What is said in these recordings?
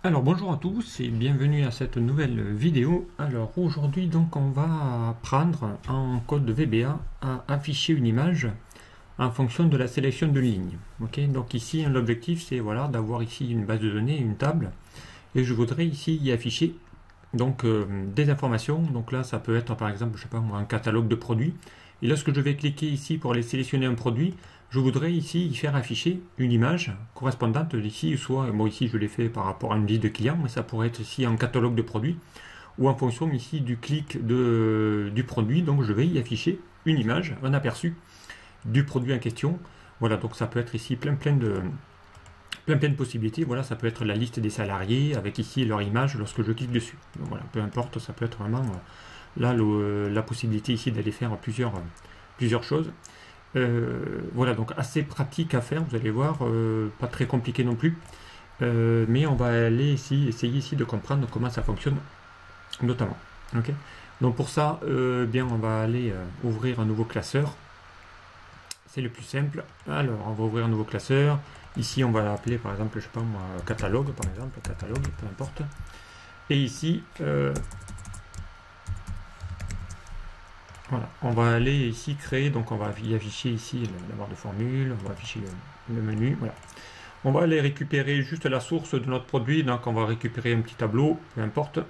Alors bonjour à tous et bienvenue à cette nouvelle vidéo. Alors aujourd'hui donc on va apprendre en code de VBA à afficher une image en fonction de la sélection de lignes. Ok, donc ici l'objectif c'est voilà d'avoir ici une base de données, une table, et je voudrais ici y afficher donc des informations. Donc là ça peut être par exemple je sais pas moi un catalogue de produits. Et lorsque je vais cliquer ici pour aller sélectionner un produit, je voudrais ici y faire afficher une image correspondante ici, soit, bon ici je l'ai fait par rapport à une liste de clients, mais ça pourrait être ici un catalogue de produits, ou en fonction ici du clic du produit, donc je vais y afficher une image, un aperçu du produit en question. Voilà, donc ça peut être ici plein de possibilités. Voilà, ça peut être la liste des salariés avec ici leur image lorsque je clique dessus. Donc voilà, peu importe, ça peut être vraiment là la possibilité ici d'aller faire plusieurs choses. Voilà, donc assez pratique à faire, vous allez voir, pas très compliqué non plus. Mais on va aller ici, essayer ici de comprendre comment ça fonctionne, notamment. Ok. Donc pour ça, bien, on va aller ouvrir un nouveau classeur. C'est le plus simple. Alors, on va ouvrir un nouveau classeur. Ici, on va l'appeler, par exemple, je sais pas moi, catalogue, par exemple, catalogue, peu importe. Et ici, voilà, on va aller ici créer, donc on va y afficher ici la barre de formule, on va afficher le menu, voilà. On va aller récupérer juste la source de notre produit, donc on va récupérer un petit tableau, peu importe.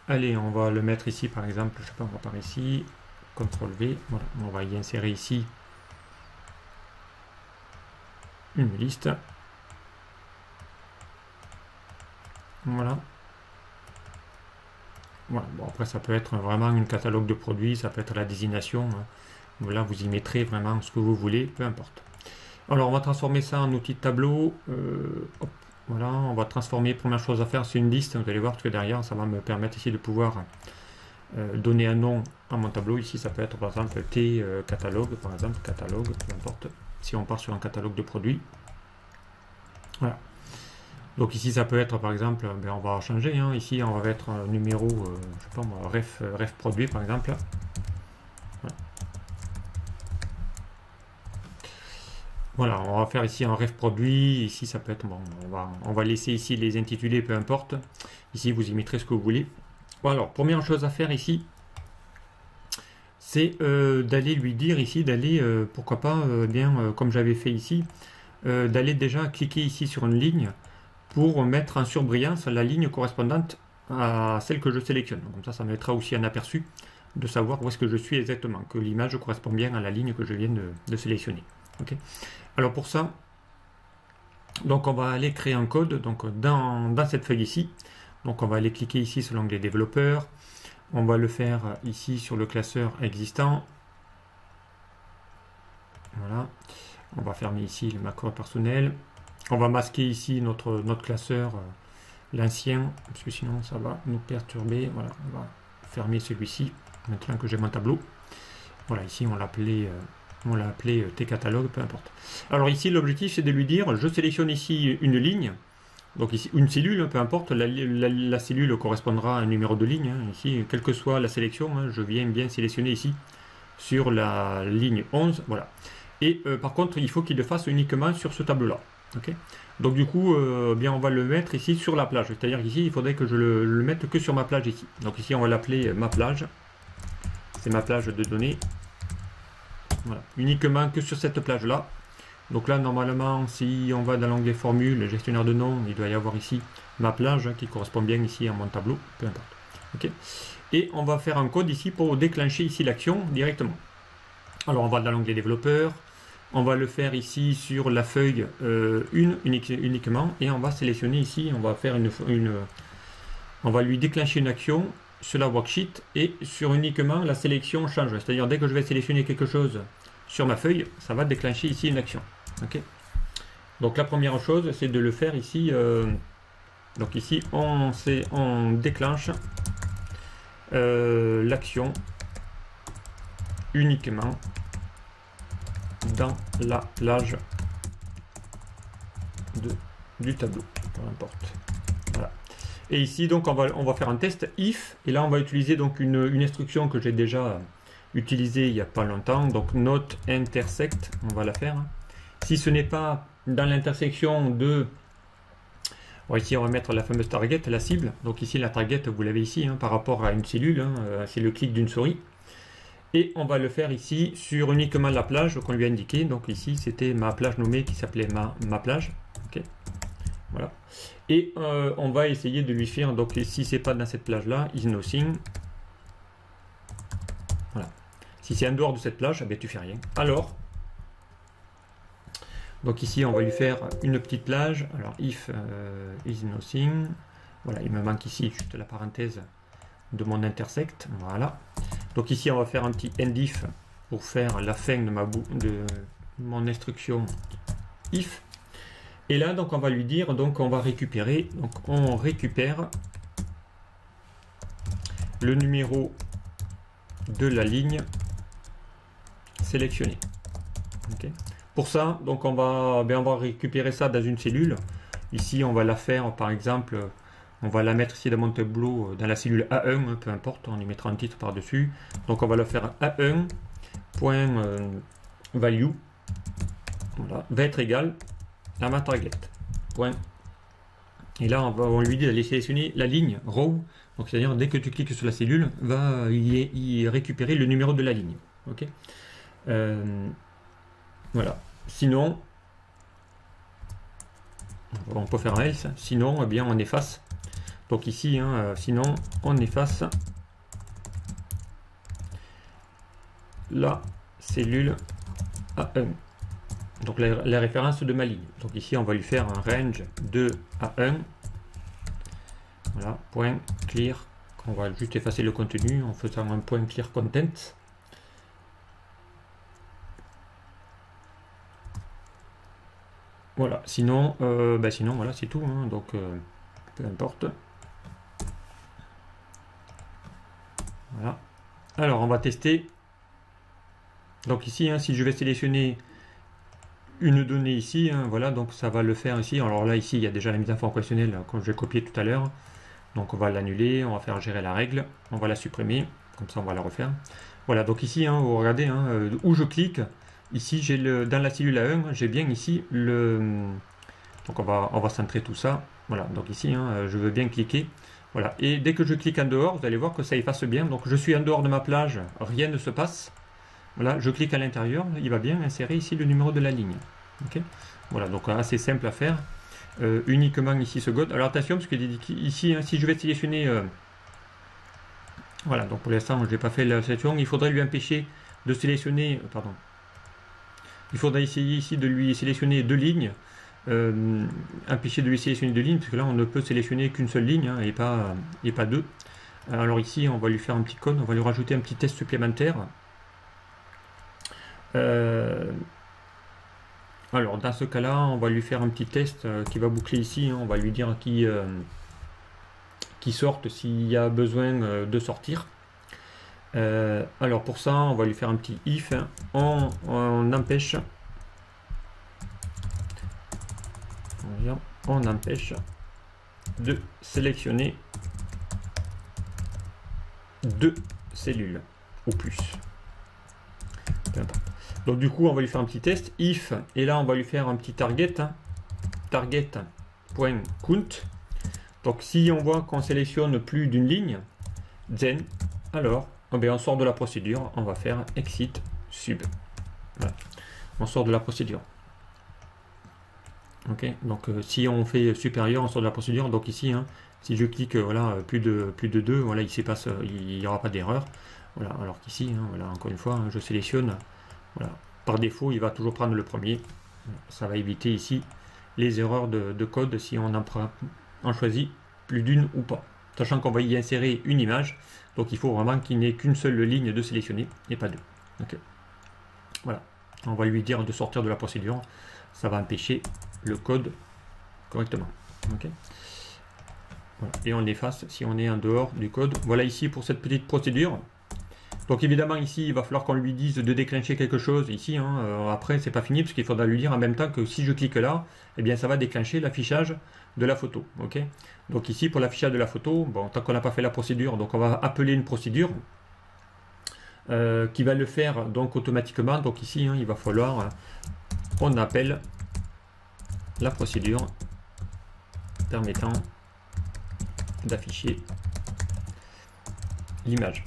Allez, on va le mettre ici par exemple, je sais pas, on va par ici, CTRL V, voilà, on va y insérer ici une liste. Voilà. Voilà. Bon, après ça peut être vraiment un catalogue de produits, ça peut être la désignation. Hein. Voilà, vous y mettrez vraiment ce que vous voulez, peu importe. Alors on va transformer ça en outil de tableau. Hop, voilà, on va transformer. Première chose à faire, c'est une liste. Vous allez voir que derrière, ça va me permettre ici de pouvoir donner un nom à mon tableau. Ici, ça peut être par exemple T catalogue, par exemple catalogue, peu importe. Si on part sur un catalogue de produits, voilà. Donc ici, ça peut être par exemple, ben, on va changer. Hein. Ici, on va mettre un numéro, je sais pas moi, ref produit par exemple. Voilà. Voilà, on va faire ici un ref produit. Ici, ça peut être bon. On va laisser ici les intitulés, peu importe. Ici, vous y mettrez ce que vous voulez. Bon, alors, première chose à faire ici, c'est d'aller lui dire ici, d'aller, pourquoi pas, bien comme j'avais fait ici, d'aller déjà cliquer ici sur une ligne pour mettre en surbrillance la ligne correspondante à celle que je sélectionne. Donc, comme ça me mettra aussi un aperçu de savoir où est-ce que je suis exactement, que l'image correspond bien à la ligne que je viens de sélectionner. Okay. Alors pour ça, donc on va aller créer un code donc dans cette feuille ici. Donc on va aller cliquer ici sur l'onglet développeur. On va le faire ici sur le classeur existant. Voilà. On va fermer ici le macro personnel. On va masquer ici notre classeur, l'ancien, parce que sinon ça va nous perturber. Voilà, on va fermer celui-ci maintenant que j'ai mon tableau. Voilà, ici on l'a appelé T-catalogue, peu importe. Alors ici l'objectif c'est de lui dire, je sélectionne ici une ligne, donc ici une cellule, peu importe, la cellule correspondra à un numéro de ligne. Hein. Ici, quelle que soit la sélection, hein, je viens bien sélectionner ici sur la ligne 11, voilà. Et par contre, il faut qu'il le fasse uniquement sur ce tableau-là. Okay. Donc du coup, bien on va le mettre ici sur la plage. C'est-à-dire qu'ici, il faudrait que je le mette que sur ma plage ici. Donc ici, on va l'appeler ma plage. C'est ma plage de données. Voilà. Uniquement que sur cette plage-là. Donc là, normalement, si on va dans l'onglet formule, gestionnaire de nom, il doit y avoir ici ma plage qui correspond bien ici à mon tableau. Peu importe. Okay. Et on va faire un code ici pour déclencher ici l'action directement. Alors on va dans l'onglet développeur. On va le faire ici sur la feuille uniquement et on va sélectionner ici, on va faire on va lui déclencher une action sur la worksheet et sur uniquement la sélection change. C'est-à-dire dès que je vais sélectionner quelque chose sur ma feuille, ça va déclencher ici une action. Okay. Donc la première chose, c'est de le faire ici. Donc ici, on déclenche l'action uniquement dans la plage du tableau, peu importe. Voilà. Et ici donc on va faire un test if, et là on va utiliser donc une instruction que j'ai déjà utilisée il n'y a pas longtemps, donc not intersect, on va la faire. Si ce n'est pas dans l'intersection de... Bon, ici, on va mettre la fameuse target, la cible. Donc ici, la target, vous l'avez ici, hein, par rapport à une cellule. Hein, c'est le clic d'une souris. Et on va le faire ici sur uniquement la plage qu'on lui a indiqué. Donc ici, c'était ma plage nommée qui s'appelait ma plage. Ok. Voilà. Et on va essayer de lui faire, donc si c'est pas dans cette plage-là, is nothing. Voilà. Si c'est en dehors de cette plage, eh bien, tu fais rien. Alors, donc ici, on va lui faire une petite plage. Alors, if is nothing. Voilà, il me manque ici juste la parenthèse de mon intersect. Voilà. Donc ici, on va faire un petit end if pour faire la fin de mon instruction if. Et là, donc, on va lui dire, donc, on va récupérer. Donc, on récupère le numéro de la ligne sélectionnée. Okay. Pour ça, donc on va récupérer ça dans une cellule. Ici, on va la faire, par exemple, on va la mettre ici dans mon tableau, dans la cellule A1, peu importe, on y mettra un titre par-dessus. Donc on va le faire A1.value, voilà, va être égal à ma target. Point. Et là, on lui dit d'aller sélectionner la ligne row. Donc c'est-à-dire dès que tu cliques sur la cellule, va y récupérer le numéro de la ligne. Ok. Voilà. Sinon, on peut faire un else. Sinon, eh bien, on efface. Donc ici, hein, sinon, on efface la cellule A1. Donc la référence de ma ligne. Donc ici, on va lui faire un range de A1. Voilà, point clear. On va juste effacer le contenu en faisant un point clear content. Voilà, sinon, sinon voilà, c'est tout. Hein, donc, peu importe. Voilà. Alors, on va tester. Donc ici, hein, si je vais sélectionner une donnée ici, hein, voilà, donc ça va le faire ici. Alors là, ici, il y a déjà la mise en forme conditionnelle que j'ai copié tout à l'heure. Donc on va l'annuler, on va faire gérer la règle, on va la supprimer, comme ça on va la refaire. Voilà, donc ici, hein, vous regardez, hein, où je clique, ici j'ai dans la cellule A1, j'ai bien ici le... Donc on va centrer tout ça. Voilà, donc ici, hein, je veux bien cliquer. Voilà, et dès que je clique en dehors, vous allez voir que ça efface bien. Donc je suis en dehors de ma plage, rien ne se passe. Voilà, je clique à l'intérieur, il va bien insérer ici le numéro de la ligne. Okay. Voilà, donc assez simple à faire. Uniquement ici ce God. Alors attention, parce que ici, hein, si je vais sélectionner... voilà, donc pour l'instant, je n'ai pas fait la sélection. Il faudrait lui empêcher de sélectionner... pardon. Il faudrait essayer ici de lui sélectionner deux lignes. Empêcher de lui sélectionner deux lignes, parce que là, on ne peut sélectionner qu'une seule ligne, hein, et pas deux. Alors ici, on va lui faire un petit code. On va lui rajouter un petit test supplémentaire. Alors dans ce cas-là, on va lui faire un petit test qui va boucler ici. Hein, on va lui dire qui sorte s'il y a besoin de sortir. Alors pour ça, on va lui faire un petit if. Hein, on empêche. On empêche de sélectionner deux cellules ou plus. Peu importe. Donc du coup, on va lui faire un petit test, if, et là on va lui faire un petit target, hein, target.count. Donc si on voit qu'on sélectionne plus d'une ligne, then, alors, on sort de la procédure, on va faire exit sub. Voilà. On sort de la procédure. Ok, donc si on fait supérieur, on sort de la procédure. Donc ici, hein, si je clique voilà, plus de 2, voilà, il n'y aura pas d'erreur. Voilà, alors qu'ici, hein, voilà, encore une fois, hein, je sélectionne. Voilà. Par défaut, il va toujours prendre le premier. Ça va éviter ici les erreurs de code si on en choisit plus d'une ou pas. Sachant qu'on va y insérer une image, donc il faut vraiment qu'il n'y ait qu'une seule ligne de sélectionner et pas deux. Okay. Voilà. On va lui dire de sortir de la procédure. Ça va empêcher le code correctement. Okay. Voilà. Et on l'efface si on est en dehors du code. Voilà ici pour cette petite procédure. Donc évidemment ici il va falloir qu'on lui dise de déclencher quelque chose ici, hein. Après c'est pas fini parce qu'il faudra lui dire en même temps que si je clique là, eh bien ça va déclencher l'affichage de la photo. Ok. Donc ici pour l'affichage de la photo, bon, tant qu'on n'a pas fait la procédure, donc on va appeler une procédure qui va le faire donc automatiquement. Donc ici hein, il va falloir on appelle la procédure permettant d'afficher l'image.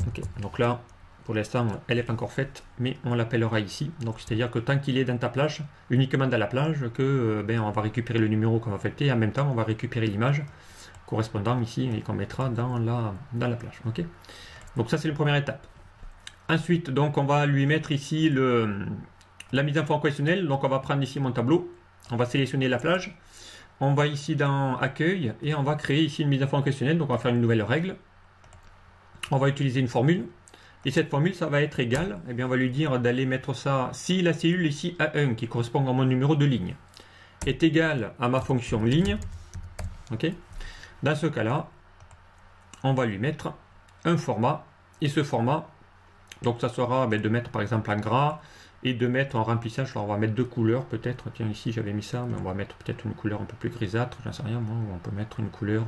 Ok, donc là, pour l'instant, elle n'est pas encore faite, mais on l'appellera ici. Donc, c'est-à-dire que tant qu'il est dans ta plage, uniquement dans la plage, que on va récupérer le numéro qu'on va affecter, et en même temps, on va récupérer l'image correspondant ici et qu'on mettra dans la plage. Ok, donc ça, c'est la première étape. Ensuite, donc, on va lui mettre ici la mise en forme conditionnelle. Donc, on va prendre ici mon tableau, on va sélectionner la plage, on va ici dans accueil et on va créer ici une mise en forme conditionnelle. Donc, on va faire une nouvelle règle. On va utiliser une formule. Et cette formule, ça va être égal. Eh bien, on va lui dire d'aller mettre ça, si la cellule ici A1, qui correspond à mon numéro de ligne, est égale à ma fonction ligne. Ok. Dans ce cas-là, on va lui mettre un format. Et ce format, donc ça sera de mettre par exemple en gras et de mettre en remplissage. Alors on va mettre deux couleurs peut-être. Tiens, ici j'avais mis ça, mais on va mettre peut-être une couleur un peu plus grisâtre. J'en sais rien, moi. Ou on peut mettre une couleur.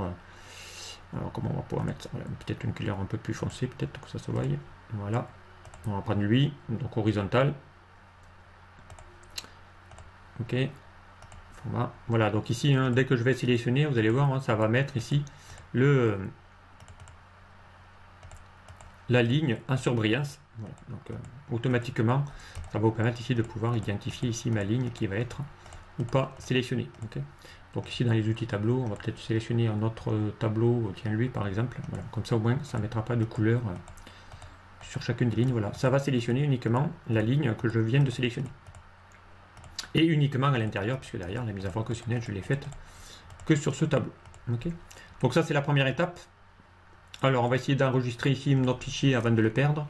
Alors comment on va pouvoir mettre ça? Voilà, peut-être une couleur un peu plus foncée, peut-être que ça se voie. Voilà. On va prendre lui, donc horizontal. Ok. Format. Voilà, donc ici, hein, dès que je vais sélectionner, vous allez voir, hein, ça va mettre ici la ligne en surbrillance. Voilà, donc automatiquement, ça va vous permettre ici de pouvoir identifier ici ma ligne qui va être ou pas sélectionnée. Okay. Donc ici dans les outils tableau, on va peut-être sélectionner un autre tableau, tiens lui par exemple. Voilà, comme ça au moins ça ne mettra pas de couleur sur chacune des lignes. Voilà, ça va sélectionner uniquement la ligne que je viens de sélectionner. Et uniquement à l'intérieur, puisque derrière la mise en forme conditionnelle, je l'ai faite que sur ce tableau. Okay. Donc ça c'est la première étape. Alors on va essayer d'enregistrer ici notre fichier avant de le perdre.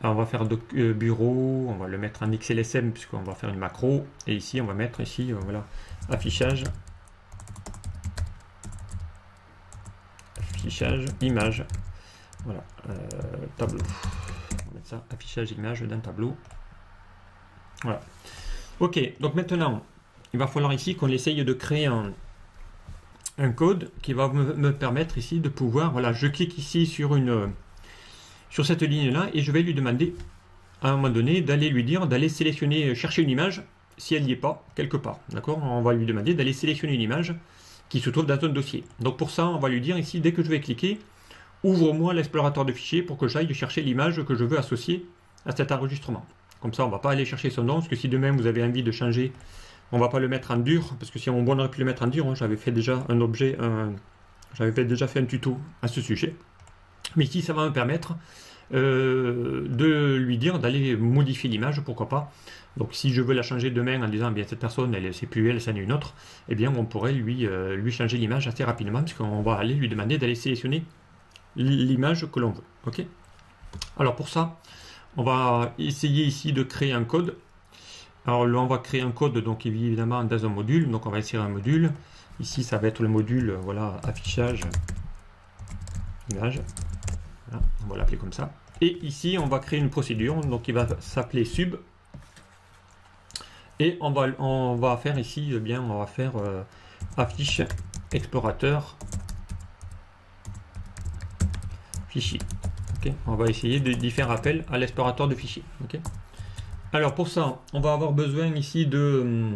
Alors, on va faire bureau, on va le mettre en XLSM puisqu'on va faire une macro. Et ici on va mettre ici voilà, affichage, image, voilà, tableau. On va mettre ça, affichage image d'un tableau. Voilà. Ok, donc maintenant il va falloir ici qu'on essaye de créer un code qui va me permettre ici de pouvoir, voilà, je clique ici sur cette ligne là et je vais lui demander à un moment donné d'aller lui dire d'aller sélectionner, chercher une image si elle n'y est pas quelque part, d'accord. On va lui demander d'aller sélectionner une image qui se trouve dans un dossier. Donc pour ça on va lui dire ici, dès que je vais cliquer, ouvre-moi l'explorateur de fichiers pour que j'aille chercher l'image que je veux associer à cet enregistrement. Comme ça on va pas aller chercher son nom, parce que si demain vous avez envie de changer, on va pas le mettre en dur, parce que si on aurait pu le mettre en dur, hein, j'avais fait déjà un objet, j'avais déjà fait un tuto à ce sujet. Mais ici, ça va me permettre de lui dire d'aller modifier l'image, pourquoi pas. Donc si je veux la changer demain en disant bien cette personne, c'est plus elle, c'en est une autre, eh bien on pourrait lui changer l'image assez rapidement, puisqu'on va aller lui demander d'aller sélectionner l'image que l'on veut. Ok. Alors pour ça, on va essayer ici de créer un code. Alors là, on va créer un code, donc évidemment dans un module. Donc on va insérer un module. Ici, ça va être le module, voilà, affichage image. Voilà, on va l'appeler comme ça. Et ici, on va créer une procédure, donc qui va s'appeler sub. Et on va faire ici, eh bien, on va faire affiche explorateur fichier. Okay. On va essayer d'y faire appel à l'explorateur de fichiers. Okay. Alors pour ça, on va avoir besoin ici de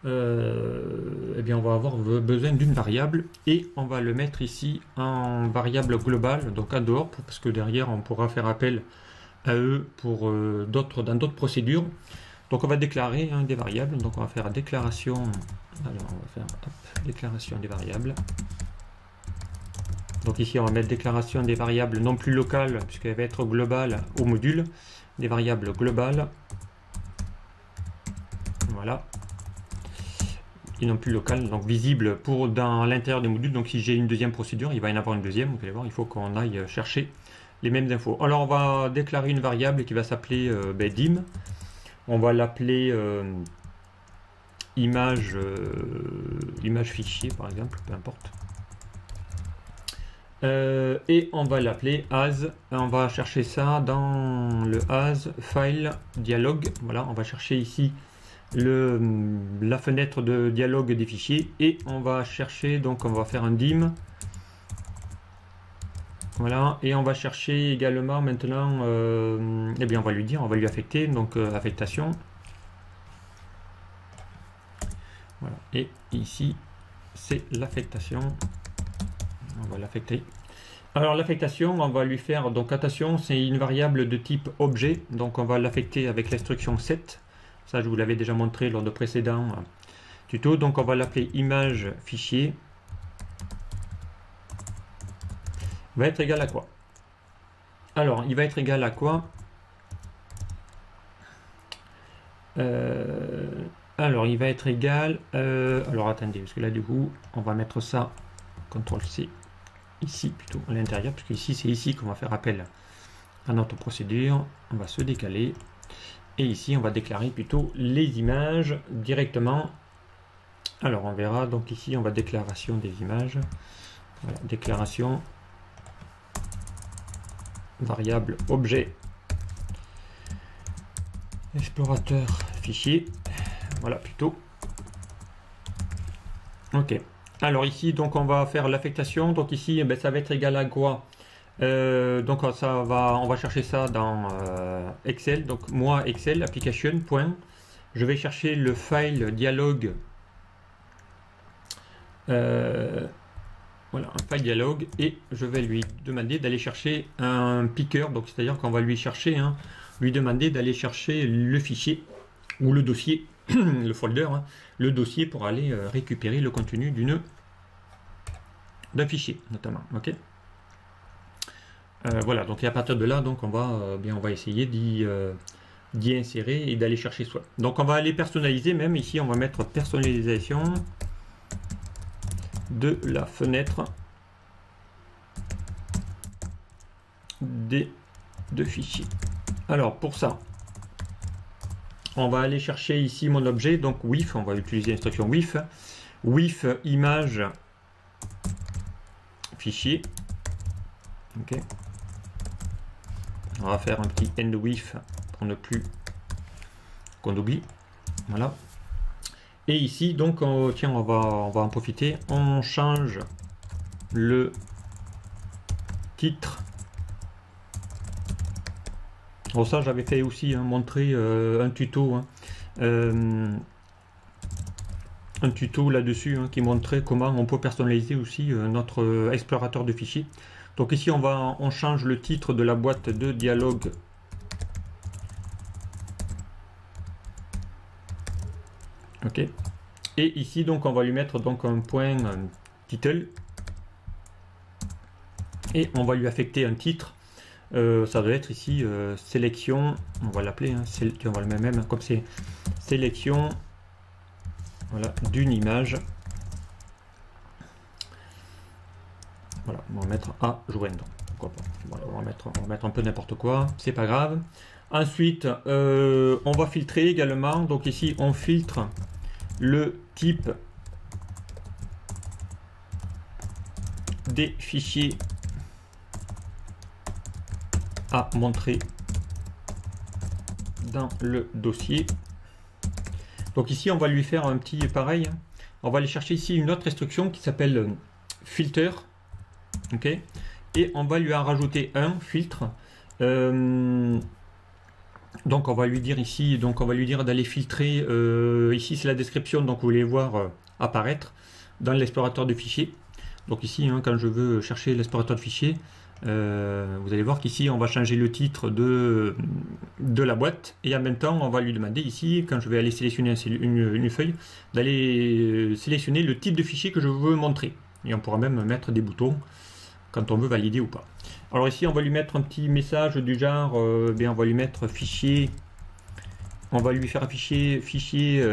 eh bien on va avoir besoin d'une variable et on va le mettre ici en variable globale, donc en dehors, parce que derrière on pourra faire appel à eux pour dans d'autres procédures. Donc on va déclarer des variables, donc on va faire déclaration, alors on va faire déclaration des variables. Donc ici on va mettre déclaration des variables non plus locales, puisqu'elle va être globale au module, des variables globales, voilà, et non plus locales, donc visibles pour dans l'intérieur du module. Donc si j'ai une deuxième procédure, il va y en avoir une deuxième, vous allez voir, il faut qu'on aille chercher les mêmes infos. Alors on va déclarer une variable qui va s'appeler dim, on va l'appeler image fichier par exemple, peu importe. Et on va l'appeler as, on va chercher ça dans le as file dialogue. Voilà, on va chercher ici la fenêtre de dialogue des fichiers et on va chercher, donc on va faire un dim. Voilà, et on va chercher également maintenant, eh bien on va lui dire, on va lui affecter, donc affectation. Et ici, c'est l'affectation. On va l'affecter. Alors l'affectation, on va lui faire, donc attention, c'est une variable de type objet, donc on va l'affecter avec l'instruction set. Ça, je vous l'avais déjà montré lors de précédents tutos. Donc on va l'appeler image fichier. Va être égal à quoi? Alors, il va être égal à quoi? Alors, il va être égal... alors, attendez, parce que là, du coup, on va mettre ça, CTRL-C, ici, plutôt, à l'intérieur, parce qu'ici, c'est ici qu'on va faire appel à notre procédure. On va se décaler. Et ici, on va déclarer plutôt les images directement. Alors, on verra. Donc, ici, on va déclaration des images. Voilà, déclaration variable objet explorateur fichier, voilà plutôt. Ok, alors ici donc on va faire l'affectation. Donc ici ça va être égal à quoi? Donc ça va, on va chercher ça dans Excel. Donc moi Excel application point, je vais chercher le file dialogue. Voilà, un file dialogue, et je vais lui demander d'aller chercher un picker. Donc c'est à dire qu'on va lui chercher lui demander d'aller chercher le fichier ou le dossier, le folder, le dossier pour aller récupérer le contenu d'un fichier notamment. Ok. Voilà, donc et à partir de là, donc on va essayer d'y insérer et d'aller chercher soi. Donc on va aller personnaliser, même ici on va mettre personnalisation de la fenêtre de fichiers. Alors pour ça, on va aller chercher ici mon objet, donc with, on va utiliser l'instruction with image fichier. Ok. On va faire un petit end with pour ne plus qu'on oublie. Voilà. Et ici, donc, tiens, on va en profiter. On change le titre. Bon, ça, j'avais fait aussi montrer un tuto. Un tuto là-dessus qui montrait comment on peut personnaliser aussi notre explorateur de fichiers. Donc ici, on change le titre de la boîte de dialogue. Ok. Et ici, donc, on va lui mettre donc un point title. Et on va lui affecter un titre. Ça doit être ici sélection. On va l'appeler. On va le mettre même comme c'est sélection. Voilà, d'une image. Voilà, on va mettre à joindre. Pourquoi pas. Voilà, on va mettre un peu n'importe quoi. C'est pas grave. Ensuite, on va filtrer également. Donc ici, on filtre le type des fichiers à montrer dans le dossier. Donc ici, on va lui faire un petit pareil. On va aller chercher ici une autre instruction qui s'appelle filter. Ok. Et on va lui en rajouter un filtre. Donc on va lui dire ici, donc on va lui dire d'aller filtrer. Ici c'est la description, donc vous voulez voir apparaître dans l'explorateur de fichiers. Donc ici, quand je veux chercher l'explorateur de fichiers, vous allez voir qu'ici on va changer le titre de la boîte, et en même temps on va lui demander ici, quand je vais aller sélectionner une feuille, d'aller sélectionner le type de fichier que je veux montrer. Et on pourra même mettre des boutons quand on veut valider ou pas. Alors ici on va lui mettre un petit message du genre, on va lui mettre fichier, on va lui faire un fichier,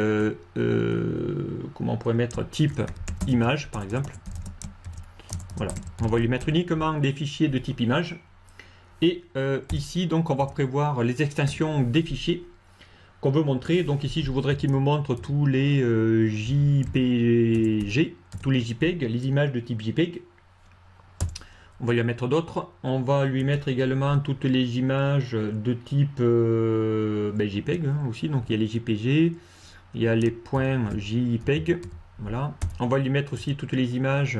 comment on pourrait mettre, type image par exemple. Voilà, on va lui mettre uniquement des fichiers de type image. Et ici, donc, on va prévoir les extensions des fichiers qu'on veut montrer. Donc ici, je voudrais qu'il me montre tous les JPG, tous les JPEG, les images de type JPEG. On va lui en mettre d'autres. On va lui mettre également toutes les images de type JPEG aussi. Donc il y a les JPG, il y a les points JPEG. Voilà. On va lui mettre aussi toutes les images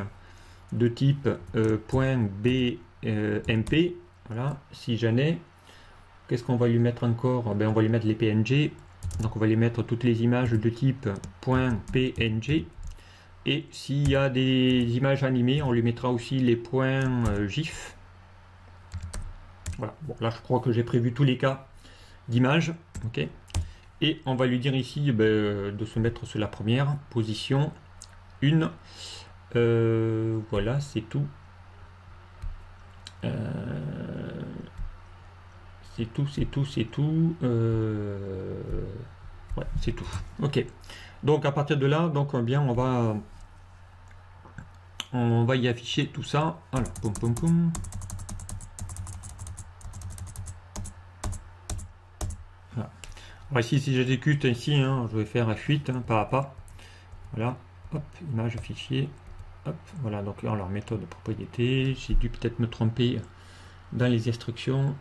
de type .bmp. Voilà, si j'en ai. Qu'est-ce qu'on va lui mettre encore? On va lui mettre les PNG. Donc on va les mettre toutes les images de type .png. Et s'il y a des images animées, on lui mettra aussi les points GIF. Voilà, bon, là je crois que j'ai prévu tous les cas d'images. Ok. Et on va lui dire ici de se mettre sur la première position. Une. Voilà, c'est tout. C'est tout. Ouais, c'est tout. Ok. Donc à partir de là, donc bien on va y afficher tout ça. Alors, poum poum poum. Voilà. Alors ici, si j'exécute ici, hein, je vais faire F8 hein, pas à pas. Voilà. Hop, image, fichier. Hop, voilà. Donc alors méthode de propriété. J'ai dû peut-être me tromper dans les instructions.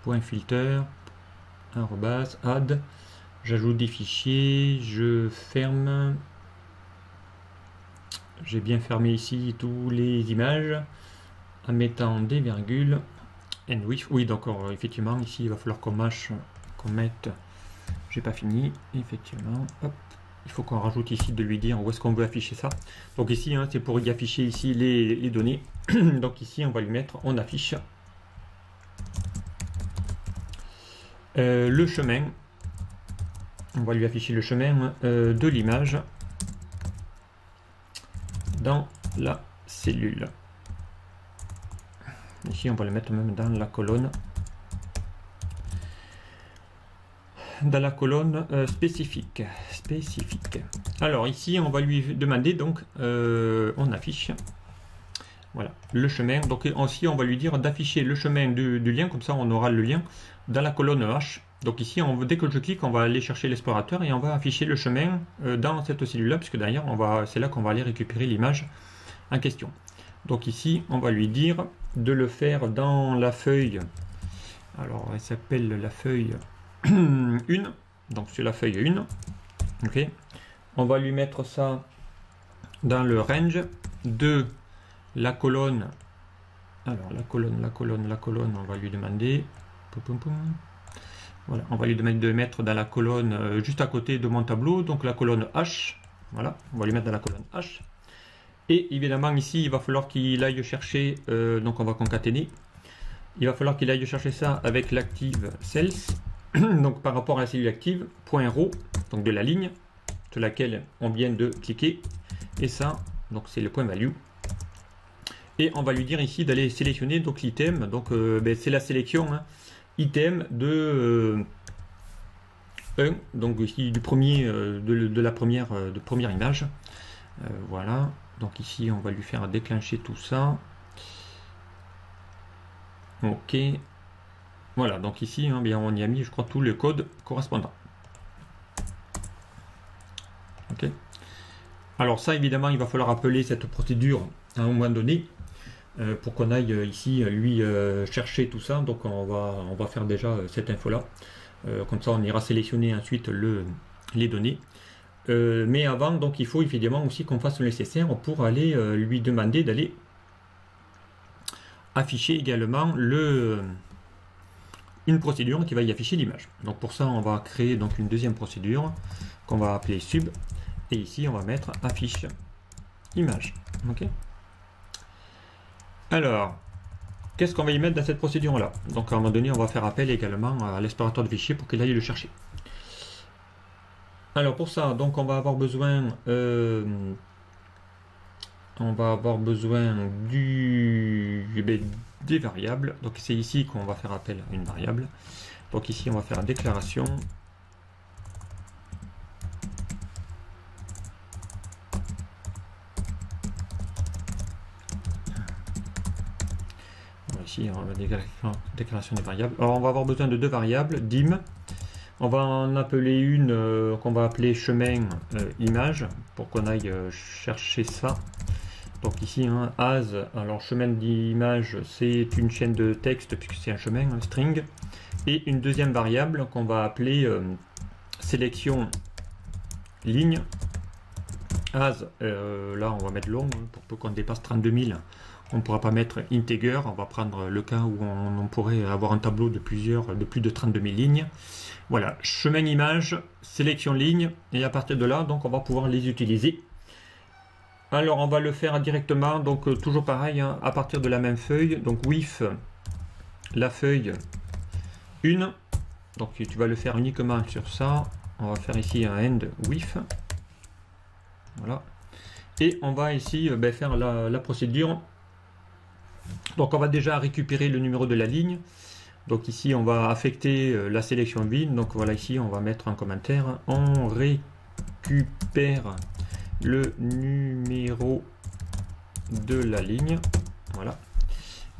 Point filter. Arrobas, add. J'ajoute des fichiers. Je ferme. J'ai bien fermé ici tous les images en mettant des virgules. And with, oui, donc effectivement, ici il va falloir qu'on mette. J'ai pas fini, effectivement. Hop, il faut qu'on rajoute ici de lui dire où est-ce qu'on veut afficher ça. Donc ici, hein, c'est pour y afficher ici les données. Donc ici, on va lui mettre, on affiche le chemin. On va lui afficher le chemin de l'image dans la cellule. Ici, on va le mettre même dans la colonne. Dans la colonne spécifique. Alors ici, on va lui demander donc, on affiche. Voilà, le chemin. Donc aussi, on va lui dire d'afficher le chemin du lien. Comme ça, on aura le lien dans la colonne H. Donc ici, dès que je clique, on va aller chercher l'explorateur et on va afficher le chemin dans cette cellule-là, puisque derrière, c'est là qu'on va aller récupérer l'image en question. Donc ici, on va lui dire de le faire dans la feuille. Alors, elle s'appelle la feuille 1. Donc sur la feuille 1. Ok. On va lui mettre ça dans le range de la colonne. Alors, la colonne, on va lui demander. Voilà, on va lui demander de mettre dans la colonne juste à côté de mon tableau, donc la colonne H. Voilà, on va lui mettre dans la colonne H. Et évidemment ici, il va falloir qu'il aille chercher, donc on va concaténer. Il va falloir qu'il aille chercher ça avec l'active cells. Donc par rapport à la cellule active, point row, donc de la ligne sur laquelle on vient de cliquer. Et ça, donc c'est le point value. Et on va lui dire ici d'aller sélectionner donc l'item. Donc c'est la sélection hein, item de 1, donc ici du premier de la première image. Voilà. Donc ici, on va lui faire déclencher tout ça. Ok. Voilà, donc ici, hein, bien, on y a mis, je crois, tout le code correspondant. Ok. Alors ça, évidemment, il va falloir appeler cette procédure à un moment donné pour qu'on aille ici, lui, chercher tout ça. Donc on va faire déjà cette info-là. Comme ça, on ira sélectionner ensuite les données. Mais avant, donc il faut évidemment aussi qu'on fasse le nécessaire pour aller lui demander d'aller afficher également une procédure qui va y afficher l'image. Donc pour ça, on va créer donc une deuxième procédure qu'on va appeler sub. Et ici, on va mettre affiche image. Ok. Alors, qu'est-ce qu'on va y mettre dans cette procédure-là? Donc à un moment donné, on va faire appel également à l'explorateur de fichiers pour qu'il aille le chercher. Alors pour ça, donc on va avoir besoin des variables. Donc c'est ici qu'on va faire appel à une variable. Donc ici on va faire déclaration. Ici on va déclaration des variables. Alors on va avoir besoin de deux variables, dim. On va en appeler une qu'on va appeler chemin image pour qu'on aille chercher ça. Donc ici, hein, as, alors chemin d'image, c'est une chaîne de texte puisque c'est un chemin, un string. Et une deuxième variable qu'on va appeler sélection ligne. As, là on va mettre long, hein, pour qu'on dépasse 32 000, on ne pourra pas mettre integer, on va prendre le cas où on pourrait avoir un tableau de plus de 32 000 lignes. Voilà, chemin image, sélection ligne, et à partir de là, donc on va pouvoir les utiliser. Alors on va le faire directement, donc toujours pareil, hein, à partir de la même feuille, donc with la feuille 1, donc tu vas le faire uniquement sur ça, on va faire ici un end with, voilà, et on va ici faire la procédure. Donc on va déjà récupérer le numéro de la ligne. Donc ici on va affecter la sélection vide. Donc voilà, ici on va mettre un commentaire. On récupère le numéro de la ligne. Voilà.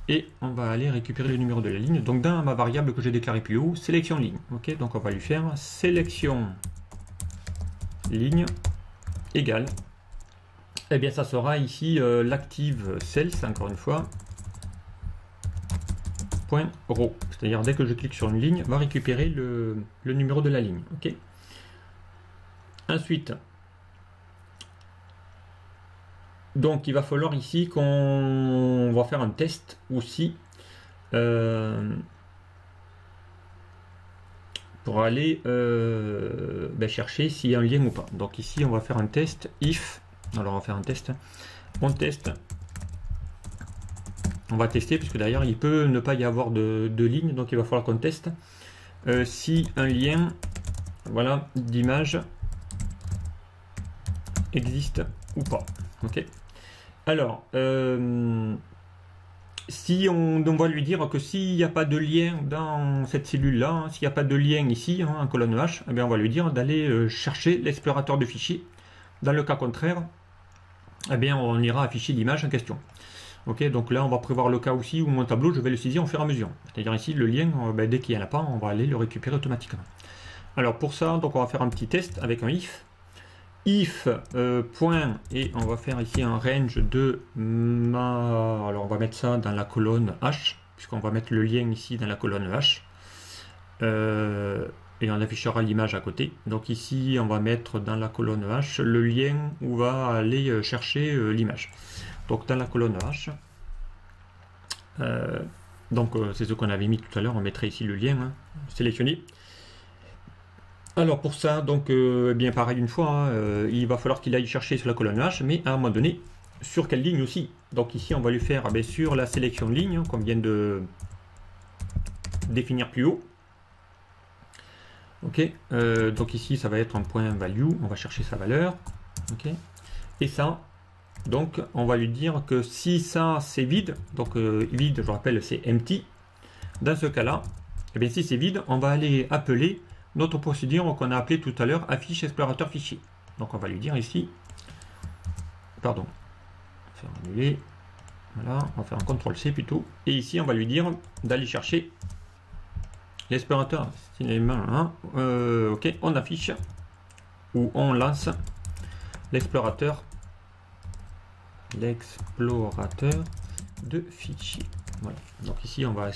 Et on va aller récupérer le numéro de la ligne. Donc dans ma variable que j'ai déclarée plus haut, sélection ligne. Ok, donc on va lui faire sélection ligne égale. Eh bien ça sera ici l'active cells, encore une fois. Point row, c'est-à-dire dès que je clique sur une ligne, va récupérer le numéro de la ligne. Ok. Ensuite, donc il va falloir ici qu'on va faire un test aussi pour aller chercher s'il y a un lien ou pas. Donc ici on va faire un test if. Alors on va faire un test. On teste. On va tester puisque d'ailleurs il peut ne pas y avoir de ligne, donc il va falloir qu'on teste si un lien, voilà, d'image existe ou pas. Ok. Alors si on va lui dire que s'il n'y a pas de lien dans cette cellule là, hein, s'il n'y a pas de lien ici en colonne H, eh bien on va lui dire d'aller chercher l'explorateur de fichiers. Dans le cas contraire, eh bien on ira afficher l'image en question. Ok, donc là on va prévoir le cas aussi où mon tableau je vais le saisir au fur et à mesure. C'est-à-dire ici le lien, dès qu'il n'y en a pas, on va aller le récupérer automatiquement. Alors pour ça, donc on va faire un petit test avec un if. If point, et on va faire ici un range de alors on va mettre ça dans la colonne H, puisqu'on va mettre le lien ici dans la colonne H. Et on affichera l'image à côté. Donc ici on va mettre dans la colonne H le lien où va aller chercher l'image. Donc dans la colonne H, c'est ce qu'on avait mis tout à l'heure, on mettrait ici le lien sélectionné. Alors pour ça, donc bien pareil une fois, il va falloir qu'il aille chercher sur la colonne H, mais à un moment donné, sur quelle ligne aussi. Donc ici on va lui faire sur la sélection ligne, qu'on vient de définir plus haut. Ok, donc ici ça va être un point value, on va chercher sa valeur. Ok, et ça, donc on va lui dire que si ça c'est vide, donc vide je rappelle c'est empty, dans ce cas là, et bien si c'est vide, on va aller appeler notre procédure qu'on a appelé tout à l'heure affiche explorateur fichier. Donc on va lui dire ici, pardon, faire annuler, voilà, on va faire un CTRL C plutôt, et ici on va lui dire d'aller chercher l'explorateur cinéma, ok, on affiche ou on lance l'explorateur de fichiers. Voilà. Donc ici on va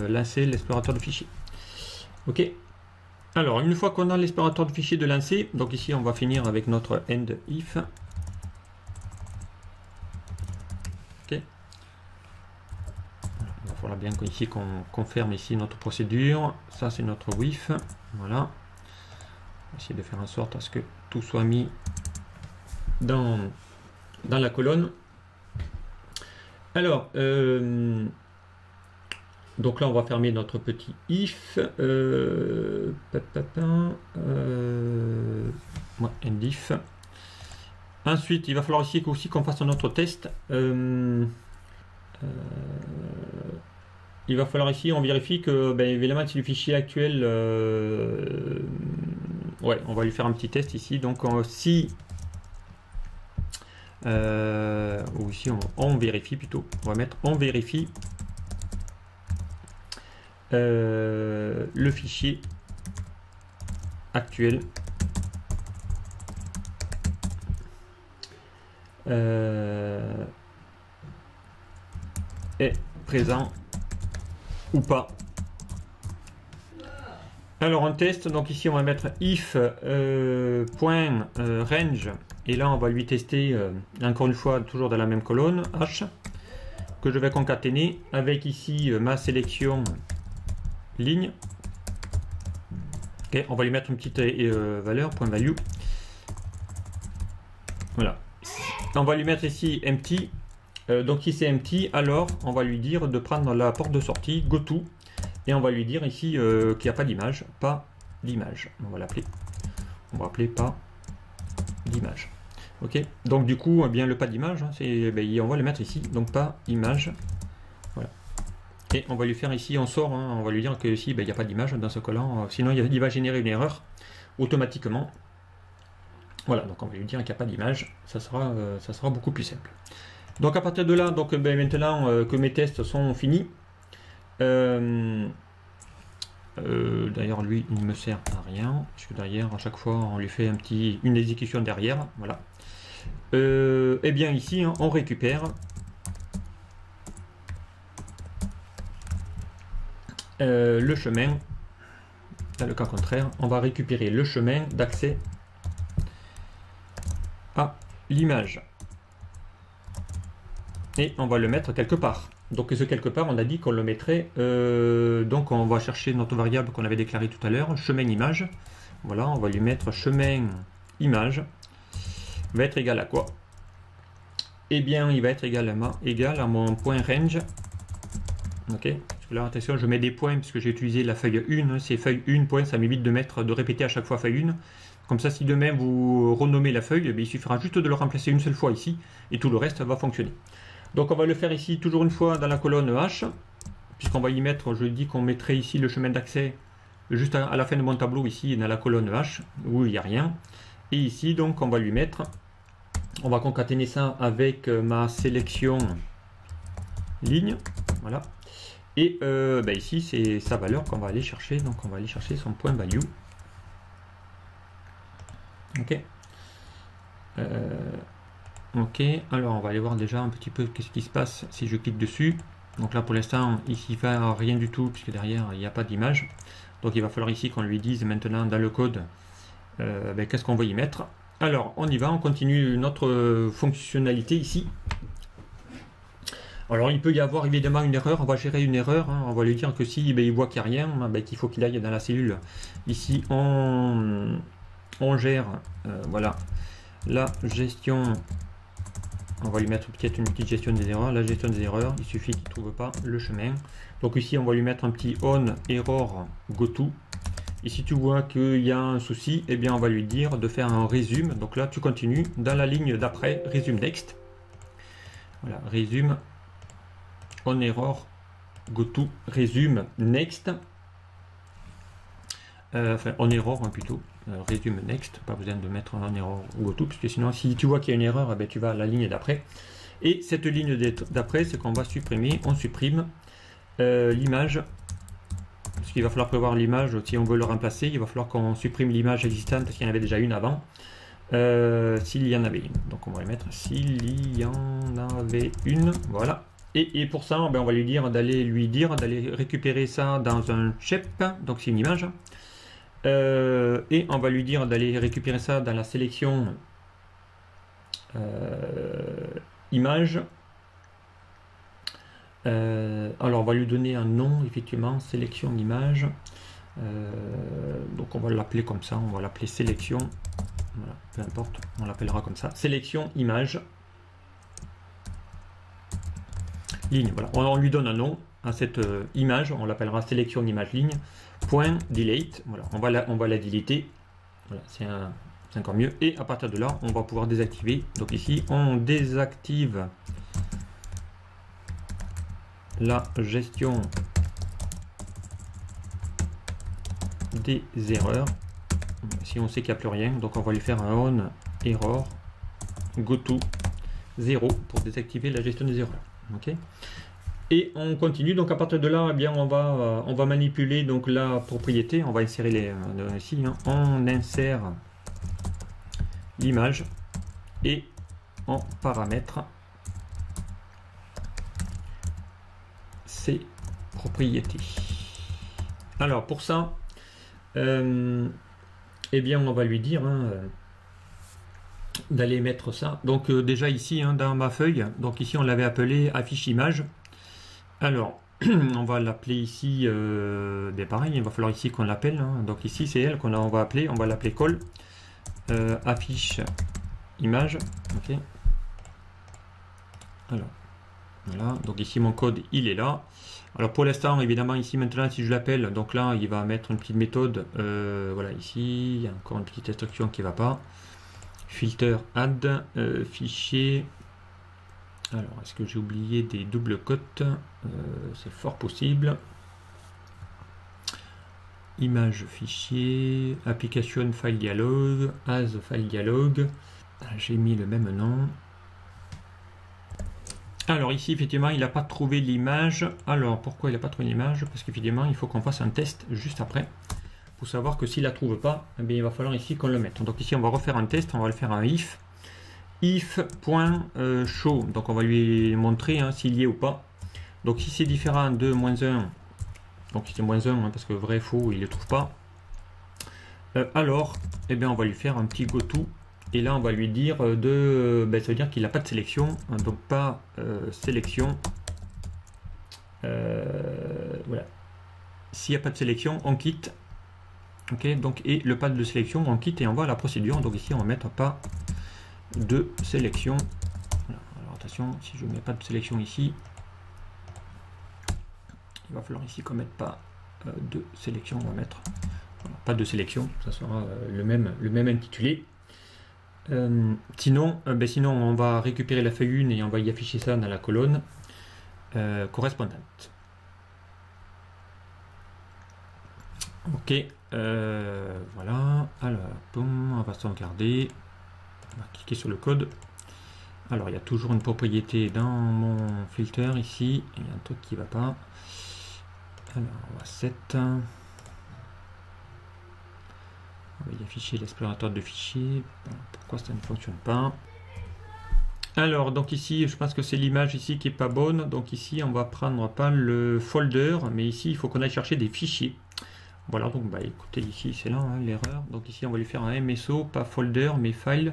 lancer l'explorateur de fichiers. Ok. Alors une fois qu'on a l'explorateur de fichiers de lancer, donc ici on va finir avec notre end if. Ok. Il va falloir bien qu'ici qu'on confirme ici notre procédure. Ça c'est notre with. Voilà. On va essayer de faire en sorte à ce que tout soit mis dans la colonne. Alors donc là on va fermer notre petit if end if. Ensuite il va falloir ici aussi qu'on fasse un autre test. Il va falloir ici on vérifie que évidemment si le fichier actuel ouais, on va lui faire un petit test ici. Donc si ou ici on vérifie plutôt, on va mettre on vérifie le fichier actuel est présent ou pas. Alors on teste, donc ici on va mettre if point range, et là on va lui tester encore une fois toujours dans la même colonne H. que je vais concaténer avec ici ma sélection ligne. Ok, on va lui mettre une petite valeur, point value. Voilà. On va lui mettre ici empty. Donc si c'est empty, alors on va lui dire de prendre la porte de sortie, go to, et on va lui dire ici qu'il n'y a pas d'image, pas d'image. On va l'appeler. On va appeler pas d'image. Ok. Donc du coup, eh bien le pas d'image, hein, on va le mettre ici. Donc pas image. Voilà. Et on va lui faire ici, on sort, hein, on va lui dire que ici, il n'y a pas d'image dans ce collant. Sinon, il va générer une erreur automatiquement. Voilà, donc on va lui dire qu'il n'y a pas d'image, ça sera beaucoup plus simple. Donc à partir de là, donc, maintenant que mes tests sont finis, d'ailleurs lui il ne me sert à rien, puisque derrière à chaque fois on lui fait une exécution derrière, voilà. Et bien ici hein, on récupère le chemin, dans le cas contraire, on va récupérer le chemin d'accès à l'image et on va le mettre quelque part. Donc ce quelque part on a dit qu'on le mettrait donc on va chercher notre variable qu'on avait déclarée tout à l'heure, chemin image. Voilà, on va lui mettre chemin image va être égal à quoi? Eh bien il va être égal à mon point range. Ok, parce que là attention, je mets des points puisque j'ai utilisé la feuille 1, c'est feuille 1 point, ça m'évite de répéter à chaque fois feuille 1. Comme ça, si demain vous renommez la feuille, il suffira juste de le remplacer une seule fois ici et tout le reste va fonctionner. Donc on va le faire ici toujours une fois dans la colonne H, puisqu'on va y mettre, je dis qu'on mettrait ici le chemin d'accès juste à la fin de mon tableau ici dans la colonne H où il n'y a rien. Et ici donc on va lui mettre, on va concaténer ça avec ma sélection ligne, voilà. Et ici c'est sa valeur qu'on va aller chercher, donc on va aller chercher son point value. Ok. Ok, alors on va aller voir déjà un petit peu qu'est-ce qui se passe si je clique dessus. Donc là pour l'instant ici il ne va rien du tout puisque derrière il n'y a pas d'image. Donc il va falloir ici qu'on lui dise maintenant dans le code qu'est-ce qu'on va y mettre. Alors on y va, on continue notre fonctionnalité ici. Alors il peut y avoir évidemment une erreur, on va gérer une erreur, hein. On va lui dire que si il voit qu'il n'y a rien, qu'il faut qu'il aille dans la cellule. Ici on gère voilà la gestion, on va lui mettre peut-être une petite gestion des erreurs, la gestion des erreurs, il suffit qu'il ne trouve pas le chemin. Donc ici on va lui mettre un petit on error goto. Et si tu vois qu'il y a un souci, eh bien on va lui dire de faire un résume. Donc là tu continues dans la ligne d'après, résume next. Voilà, résume on error goto, résume next. Enfin on error hein, plutôt. Résume next, pas besoin de mettre un erreur ou tout, puisque sinon si tu vois qu'il y a une erreur, tu vas à la ligne d'après. Et cette ligne d'après, c'est qu'on va supprimer, on supprime l'image, parce qu'il va falloir prévoir l'image, si on veut le remplacer, il va falloir qu'on supprime l'image existante, parce qu'il y en avait déjà une avant, s'il y en avait une. Donc on va mettre s'il y en avait une, voilà. Et pour ça, on va lui dire d'aller récupérer ça dans un chep, donc c'est une image. Et on va lui dire d'aller récupérer ça dans la sélection image. Alors on va lui donner un nom, effectivement, sélection image. Donc on va l'appeler comme ça, on va l'appeler sélection. Voilà, peu importe, on l'appellera comme ça. Sélection image ligne. Voilà, on lui donne un nom à cette image, on l'appellera sélection image ligne. Point delete, voilà, on va la deleter, voilà, c'est encore mieux. Et à partir de là, on va pouvoir désactiver. Donc ici, on désactive la gestion des erreurs. Si on sait qu'il n'y a plus rien, donc on va lui faire un on error goto 0 pour désactiver la gestion des erreurs. Ok. Et on continue, donc à partir de là, eh bien, on va manipuler donc la propriété, on va insérer les ici, hein, on insère l'image et on paramètre ses propriétés. Alors pour ça, eh bien on va lui dire, hein, d'aller mettre ça. Donc déjà ici hein, dans ma feuille, donc ici on l'avait appelé affiche image. Alors on va l'appeler ici, pareil, il va falloir ici qu'on l'appelle. Hein. Donc ici c'est elle qu'on va appeler, on va l'appeler call affiche image. Ok. Alors voilà, donc ici mon code il est là. Alors pour l'instant évidemment ici maintenant si je l'appelle, donc là il va mettre une petite méthode. Voilà, ici il y a encore une petite instruction qui va pas. Filter add fichier. Alors est-ce que j'ai oublié des doubles cotes? C'est fort possible. Image fichier, application file dialog, as file dialog. J'ai mis le même nom. Alors ici effectivement il n'a pas trouvé l'image. Alors pourquoi il n'a pas trouvé l'image? Parce qu'effectivement il faut qu'on fasse un test juste après pour savoir que s'il la trouve pas, eh bien, il va falloir ici qu'on le mette. Donc ici on va refaire un test, on va le faire un if.show. Donc on va lui montrer hein, s'il y est ou pas. Donc si c'est différent de -1, donc c'est -1 hein, parce que vrai faux il ne le trouve pas, alors eh bien, on va lui faire un petit goto. Et là, on va lui dire ça veut dire qu'il n'a pas de sélection, hein, donc pas sélection. Voilà. S'il n'y a pas de sélection, on quitte. Ok, donc et le pas de sélection, on quitte et on va à la procédure. Donc ici, on va mettre pas de sélection. Voilà. Alors attention, si je ne mets pas de sélection ici, il va falloir ici qu'on mette pas de sélection. On va mettre voilà, pas de sélection. Ça sera le même intitulé. Sinon on va récupérer la feuille 1 et on va y afficher ça dans la colonne correspondante. Ok, voilà. Alors, boum, on va sauvegarder. On va cliquer sur le code. Alors, il y a toujours une propriété dans mon filter ici. Il y a un truc qui va pas. Alors, on va set. On va y afficher l'explorateur de fichiers. Pourquoi ça ne fonctionne pas? Alors, donc ici, je pense que c'est l'image ici qui est pas bonne. Donc ici, on va prendre pas le folder, mais ici, il faut qu'on aille chercher des fichiers. Voilà, donc bah écoutez, ici, c'est là hein, l'erreur. Donc ici, on va lui faire un MSO, pas folder, mais file.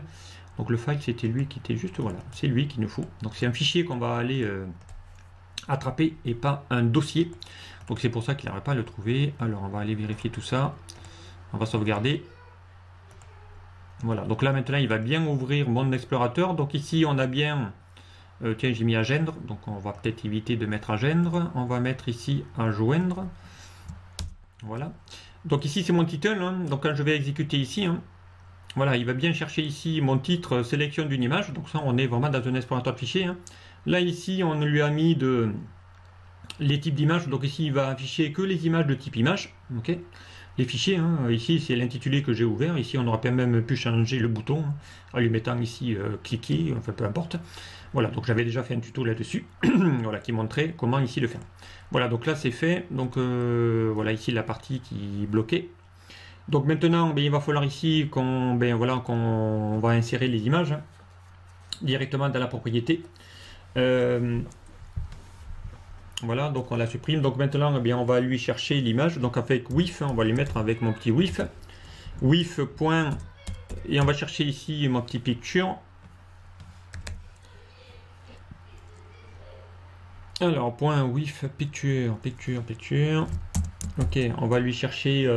Donc le file, c'était lui qui était juste, voilà, c'est lui qu'il nous faut. Donc c'est un fichier qu'on va aller attraper et pas un dossier. Donc c'est pour ça qu'il n'arrive pas à le trouver. Alors, on va aller vérifier tout ça. On va sauvegarder. Voilà, donc là maintenant il va bien ouvrir mon explorateur. Donc ici on a bien, tiens j'ai mis à joindre, donc on va peut-être éviter de mettre à joindre. On va mettre ici à joindre. Voilà. Donc ici c'est mon titre, hein. Donc quand je vais exécuter ici, hein, voilà, il va bien chercher ici mon titre sélection d'une image. Donc ça on est vraiment dans un explorateur de fichiers. Hein. Là ici on lui a mis les types d'images. Donc ici il va afficher que les images de type image. Ok. Les fichiers, hein. Ici c'est l'intitulé que j'ai ouvert, ici on aurait même pu changer le bouton hein, en lui mettant ici cliquer, enfin peu importe. Voilà, donc j'avais déjà fait un tuto là-dessus, voilà, qui montrait comment ici le faire. Voilà, donc là c'est fait, donc voilà ici la partie qui est bloquée. Donc maintenant il va falloir ici qu'on va insérer les images hein, directement dans la propriété. Voilà, donc on la supprime. Donc maintenant, eh bien, on va lui chercher l'image. Donc avec with, on va lui mettre avec mon petit with. With point, et on va chercher ici mon petit picture. Alors point with picture. Ok, on va lui chercher,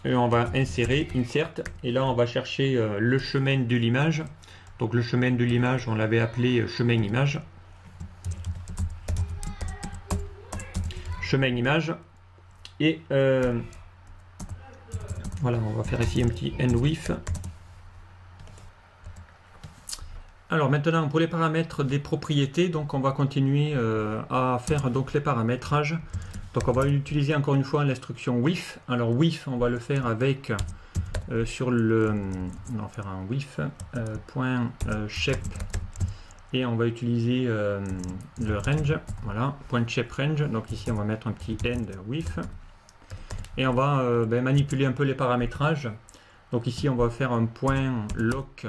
on va insérer, insert, et là on va chercher le chemin de l'image. Donc le chemin de l'image, on l'avait appelé chemin image. Chemin image et voilà, on va faire ici un petit end with. Alors maintenant pour les paramètres des propriétés, donc on va continuer à faire donc les paramétrages. Donc on va utiliser encore une fois l'instruction with. Alors with on va le faire avec sur le on va faire un with point shape. Et on va utiliser le range, voilà, point shape range. Donc ici on va mettre un petit end with. Et on va manipuler un peu les paramétrages. Donc ici on va faire un point lock.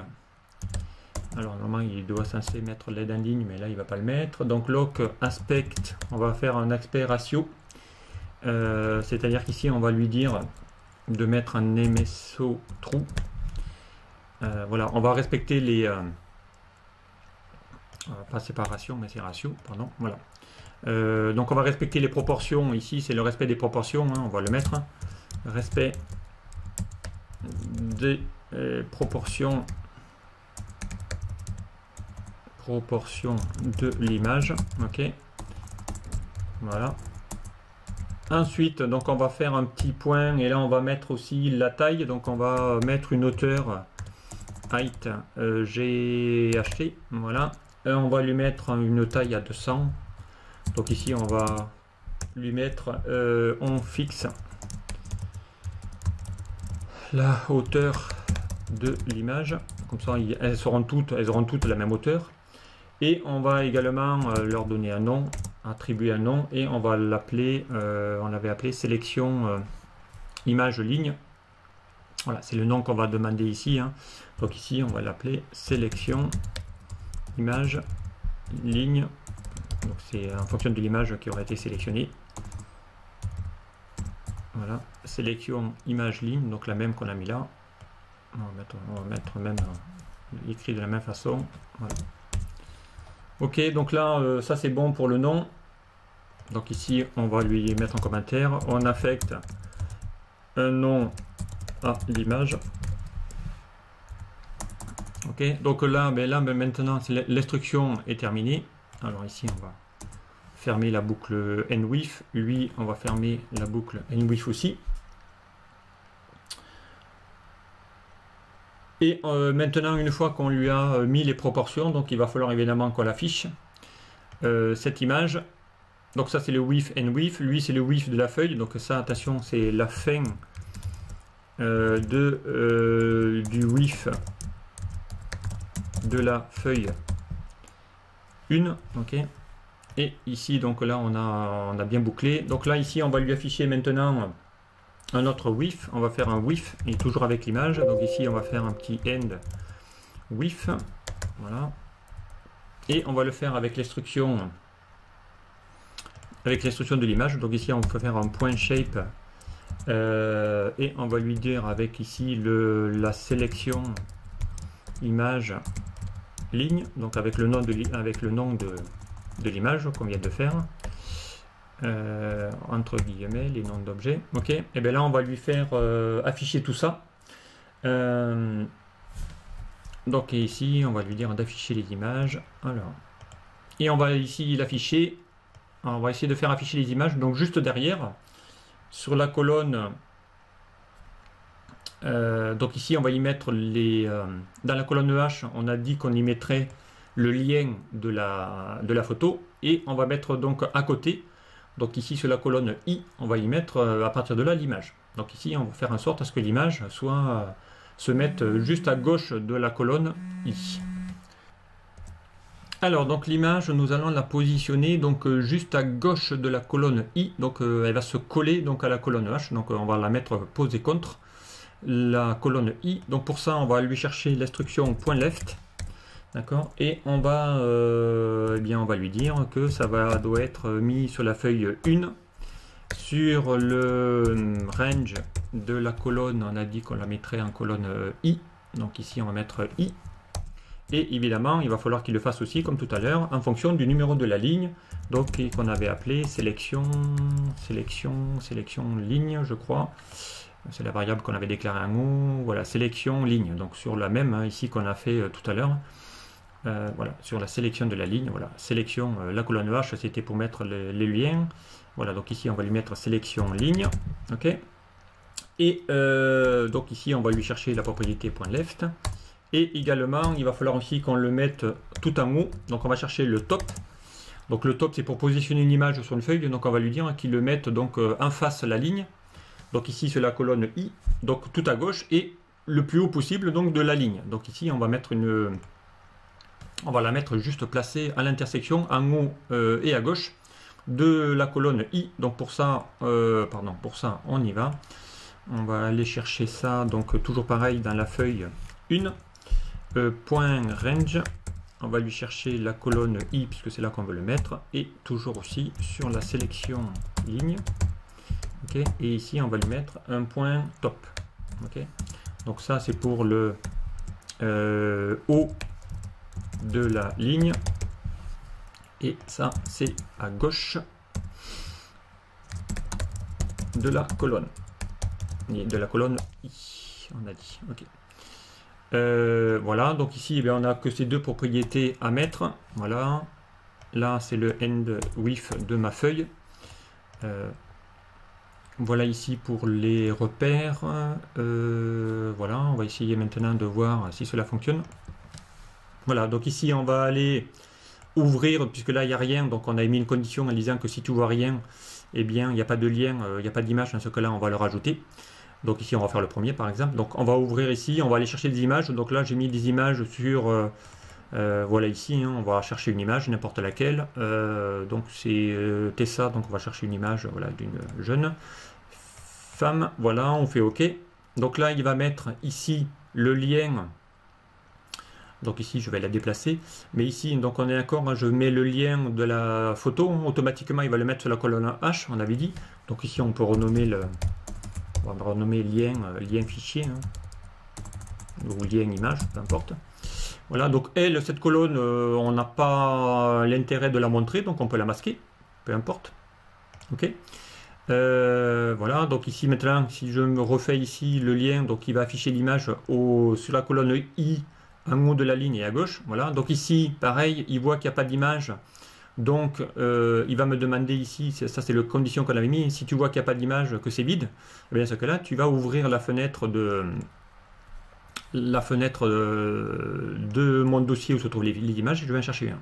Alors normalement il doit censé mettre l'aide en ligne, mais là il va pas le mettre. Donc lock aspect, on va faire un aspect ratio. C'est-à-dire qu'ici on va lui dire de mettre un MSO true. Voilà, on va respecter les pas séparation, mais c'est ratio, pardon. Voilà. Donc on va respecter les proportions. Ici, c'est le respect des proportions. Hein, on va le mettre. Respect des proportions de l'image. Ok. Voilà. Ensuite, donc on va faire un petit point et là on va mettre aussi la taille. Donc on va mettre une hauteur height GHT. Voilà. On va lui mettre une taille à 200. Donc ici on va lui mettre, on fixe la hauteur de l'image. Comme ça elles auront toutes la même hauteur. Et on va également leur donner un nom, attribuer un nom, et on va l'appeler, on l'avait appelé sélection image ligne. Voilà, c'est le nom qu'on va demander ici. Hein. Donc ici, on va l'appeler sélection image ligne. Donc c'est en fonction de l'image qui aurait été sélectionnée. Voilà, sélection image ligne, donc la même qu'on a mis là. On va mettre même écrit de la même façon. Voilà. Ok, donc là, ça c'est bon pour le nom. Donc ici, on va lui mettre en commentaire. On affecte un nom à l'image. Ok, donc là, maintenant, l'instruction est terminée. Alors ici, on va fermer la boucle NWIF. Lui, on va fermer la boucle NWIF aussi. Et maintenant, une fois qu'on lui a mis les proportions, donc il va falloir évidemment qu'on l'affiche, cette image. Donc ça, c'est le width and width. Lui, c'est le width de la feuille. Donc ça, attention, c'est la fin du width de la feuille 1. Ok. Et ici, donc là, on a bien bouclé. Donc là, ici, on va lui afficher maintenant un autre width. On va faire un width et toujours avec l'image. Donc ici, on va faire un petit end width. Voilà. Et on va le faire avec l'instruction de l'image. Donc ici, on peut faire un point shape et on va lui dire avec ici la sélection image ligne. Donc avec le nom de l'image qu'on vient de faire. Entre guillemets les noms d'objets. Ok, et bien là on va lui faire afficher tout ça. Donc ici on va lui dire d'afficher les images. Alors, et on va ici l'afficher. On va essayer de faire afficher les images. Donc juste derrière, sur la colonne. Donc ici on va y mettre les. Dans la colonne H, on a dit qu'on y mettrait le lien de la photo et on va mettre donc à côté. Donc ici sur la colonne I, on va y mettre à partir de là l'image. Donc ici on va faire en sorte à ce que l'image se mette juste à gauche de la colonne I. Alors donc l'image, nous allons la positionner donc juste à gauche de la colonne I. Donc elle va se coller donc à la colonne H. Donc on va la mettre posée contre la colonne I. Donc pour ça on va lui chercher l'instruction .left. D'accord, et on va, on va lui dire que ça doit être mis sur la feuille 1, sur le range de la colonne, on a dit qu'on la mettrait en colonne I, donc ici on va mettre I, et évidemment il va falloir qu'il le fasse aussi comme tout à l'heure en fonction du numéro de la ligne, donc qu'on avait appelé sélection ligne je crois, c'est la variable qu'on avait déclarée en haut, voilà, sélection ligne, donc sur la même hein, ici qu'on a fait tout à l'heure. Voilà, sur la sélection de la ligne, voilà, sélection, la colonne H c'était pour mettre les liens, voilà, donc ici on va lui mettre sélection ligne, ok, et donc ici on va lui chercher la propriété .left, et également il va falloir aussi qu'on le mette tout en haut, donc on va chercher le top, donc le top c'est pour positionner une image sur une feuille, donc on va lui dire qu'il le mette donc en face la ligne, donc ici c'est la colonne I, donc tout à gauche, et le plus haut possible donc de la ligne, donc ici on va mettre on va la mettre juste placée à l'intersection en haut et à gauche de la colonne I. Donc pour ça, pour ça on y va. On va aller chercher ça, donc toujours pareil dans la feuille 1. Point range, on va lui chercher la colonne I puisque c'est là qu'on veut le mettre. Et toujours aussi sur la sélection ligne. Okay. Et ici on va lui mettre un point top. Okay. Donc ça c'est pour haut de la ligne. Et ça, c'est à gauche de la colonne. Et de la colonne I, on a dit. Ok. Voilà, donc ici, on n'a que ces deux propriétés à mettre. Voilà. Là, c'est le end width de ma feuille. Voilà ici pour les repères. Voilà, on va essayer maintenant de voir si cela fonctionne. Voilà, donc ici, on va aller ouvrir, puisque là, il n'y a rien. Donc, on a mis une condition en disant que si tu vois rien, eh bien, il n'y a pas de lien, il n'y a pas d'image. Dans ce cas-là, on va le rajouter. Donc ici, on va faire le premier, par exemple. Donc, on va ouvrir ici, on va aller chercher des images. Donc là, j'ai mis des images sur... voilà ici, hein, on va chercher une image, n'importe laquelle. Donc c'est Tessa, donc on va chercher une image voilà, d'une jeune femme. Voilà, on fait OK. Donc là, il va mettre ici le lien. Donc ici, je vais la déplacer. Mais ici, donc on est d'accord, hein, je mets le lien de la photo. Automatiquement, il va le mettre sur la colonne H, on avait dit. Donc ici, on peut renommer le... On va renommer lien, lien fichier. Hein, ou lien image, peu importe. Voilà, donc elle, cette colonne, on n'a pas l'intérêt de la montrer, donc on peut la masquer, peu importe. Ok. Voilà, donc ici maintenant, si je me refais ici le lien, donc il va afficher l'image sur la colonne I, en haut de la ligne et à gauche. Voilà, donc ici, pareil, il voit qu'il n'y a pas d'image. Donc, il va me demander ici, ça c'est la condition qu'on avait mis, si tu vois qu'il n'y a pas d'image, que c'est vide, et bien dans ce cas-là, tu vas ouvrir la fenêtre de mon dossier où se trouvent les images et je vais en chercher un.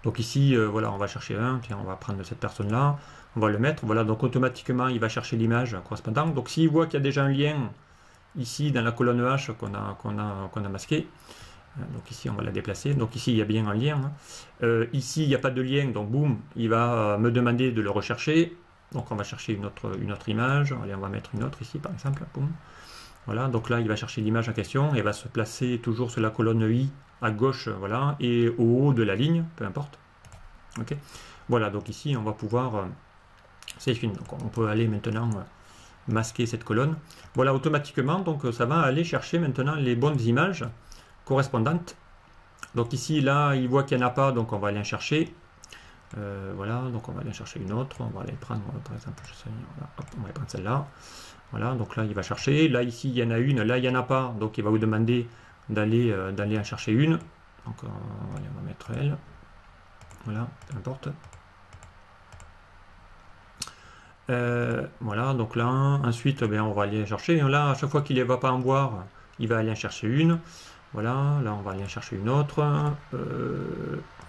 Donc ici, voilà, on va chercher un. Tiens, on va prendre cette personne-là, on va le mettre. Voilà, donc automatiquement, il va chercher l'image correspondante. Donc s'il voit qu'il y a déjà un lien ici dans la colonne H qu'on a masqué, donc ici, on va la déplacer. Donc ici, il y a bien un lien. Ici, il n'y a pas de lien, donc boum, il va me demander de le rechercher. Donc on va chercher une autre image. Allez, on va mettre une autre ici, par exemple. Boum. Voilà, donc là, il va chercher l'image en question et va se placer toujours sur la colonne I à gauche, voilà, et au haut de la ligne, peu importe. Ok. Voilà, donc ici, on va pouvoir... c'est fini. Donc on peut aller maintenant masquer cette colonne. Voilà, automatiquement, donc ça va aller chercher maintenant les bonnes images correspondantes. Donc ici, là, il voit qu'il n'y en a pas, donc on va aller en chercher. Voilà, donc on va aller en chercher une autre. On va aller prendre, par exemple, je sais, voilà, hop, on va prendre celle-là. Voilà, donc là il va chercher, là ici il y en a une, là il n'y en a pas, donc il va vous demander d'aller en chercher une. Donc allez, on va mettre elle, voilà, peu importe. Voilà, donc là, ensuite on va aller chercher, là à chaque fois qu'il ne va pas en voir, il va aller en chercher une. Voilà, là on va aller en chercher une autre,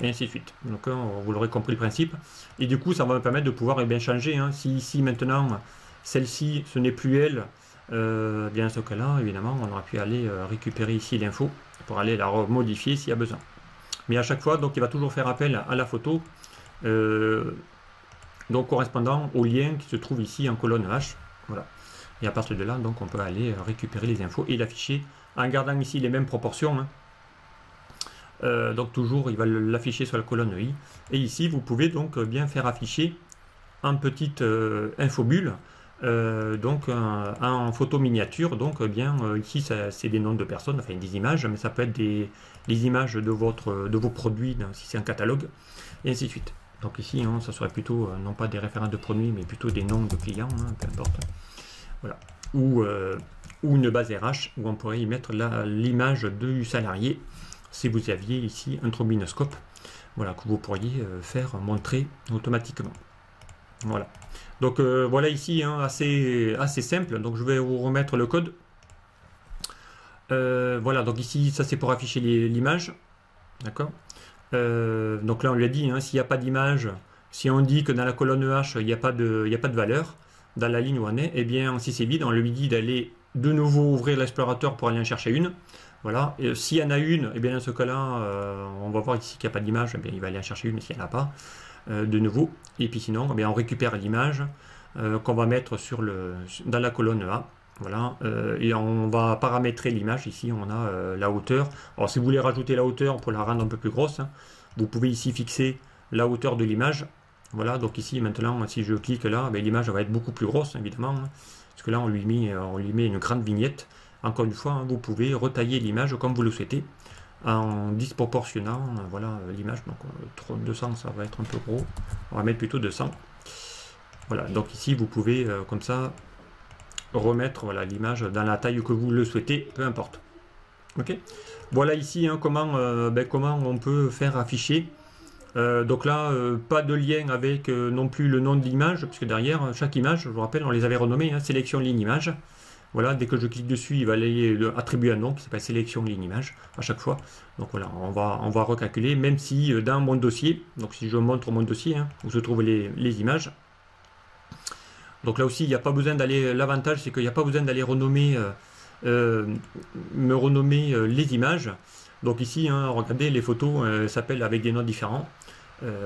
et ainsi de suite. Donc vous l'aurez compris le principe. Et du coup ça va me permettre de pouvoir changer, hein. Si ici maintenant... celle-ci, ce n'est plus elle, bien ce cas-là, évidemment, on aurait pu aller récupérer ici l'info pour aller la modifier s'il y a besoin. Mais à chaque fois, donc, il va toujours faire appel à la photo, donc correspondant au lien qui se trouve ici en colonne H. Voilà. Et à partir de là, donc, on peut aller récupérer les infos et l'afficher en gardant ici les mêmes proportions. Hein. Donc toujours, il va l'afficher sur la colonne I. Et ici, vous pouvez donc bien faire afficher en petite infobulle. Donc en photo miniature, donc ici c'est des noms de personnes, enfin des images, mais ça peut être des images de vos produits, si c'est un catalogue, et ainsi de suite. Donc ici, hein, ça serait plutôt non pas des références de produits, mais plutôt des noms de clients, hein, peu importe. Voilà. Ou une base RH où on pourrait y mettre l'image du salarié si vous aviez ici un trombinoscope, voilà, que vous pourriez faire montrer automatiquement. Voilà. Donc voilà ici, hein, assez simple. Donc je vais vous remettre le code. Voilà, donc ici, ça c'est pour afficher l'image. D'accord. Donc là on lui a dit, hein, s'il n'y a pas d'image, si on dit que dans la colonne H, il n'y a pas de valeur, dans la ligne où on est, eh bien si c'est vide, on lui dit d'aller de nouveau ouvrir l'explorateur pour aller en chercher une. Voilà, s'il y en a une, eh bien dans ce cas-là, on va voir ici qu'il n'y a pas d'image, eh bien il va aller en chercher une s'il n'y en a pas. De nouveau, et puis sinon eh bien, on récupère l'image qu'on va mettre dans la colonne A, voilà, et on va paramétrer l'image. Ici on a la hauteur. Alors si vous voulez rajouter la hauteur pour la rendre un peu plus grosse, hein, vous pouvez ici fixer la hauteur de l'image. Voilà, donc ici maintenant si je clique là, l'image va être beaucoup plus grosse évidemment, hein, parce que là on lui met une grande vignette encore une fois, hein, vous pouvez retailler l'image comme vous le souhaitez, en disproportionnant voilà, l'image. Donc 200, ça va être un peu gros, on va mettre plutôt 200. Voilà, donc ici vous pouvez comme ça remettre voilà, l'image dans la taille que vous le souhaitez, peu importe. Ok, voilà ici hein, comment on peut faire afficher. Donc là, pas de lien avec non plus le nom de l'image, puisque derrière chaque image, je vous rappelle, on les avait renommées, hein, sélection ligne image. Voilà, dès que je clique dessus, il va aller attribuer un nom qui s'appelle sélection ligne image à chaque fois. Donc voilà, on va recalculer, même si dans mon dossier, donc si je montre mon dossier, hein, où se trouvent les images. Donc là aussi, il n'y a pas besoin d'aller. L'avantage, c'est qu'il n'y a pas besoin d'aller renommer, me renommer les images. Donc ici, hein, regardez, les photos s'appellent avec des noms différents.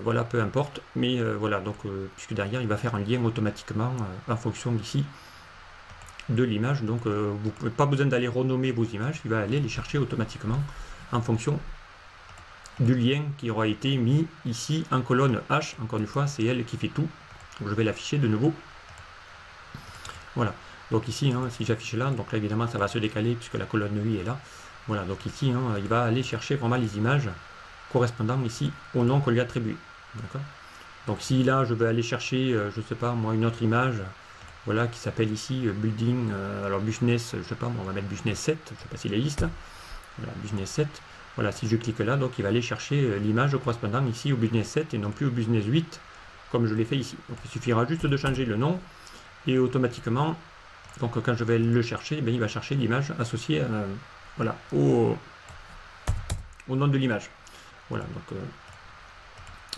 Voilà, peu importe. Mais voilà, donc puisque derrière, il va faire un lien automatiquement en fonction d'ici de l'image. Donc vous n'avez pas besoin d'aller renommer vos images, il va aller les chercher automatiquement en fonction du lien qui aura été mis ici en colonne H. Encore une fois, c'est elle qui fait tout. Donc, je vais l'afficher de nouveau. Voilà. Donc ici, hein, si j'affiche là, donc là évidemment ça va se décaler puisque la colonne UI est là. Voilà, donc ici, hein, il va aller chercher vraiment les images correspondant ici au nom qu'on lui a attribué. D'accord. Donc si là je vais aller chercher, je sais pas moi, une autre image, voilà, qui s'appelle ici building, alors business, je sais pas, on va mettre business 7, je sais pas s'il existe. Voilà, business 7. Voilà, si je clique là, donc il va aller chercher l'image correspondant ici au business 7 et non plus au business 8, comme je l'ai fait ici. Donc il suffira juste de changer le nom et automatiquement, donc quand je vais le chercher, il va chercher l'image associée voilà, au nom de l'image. Voilà, donc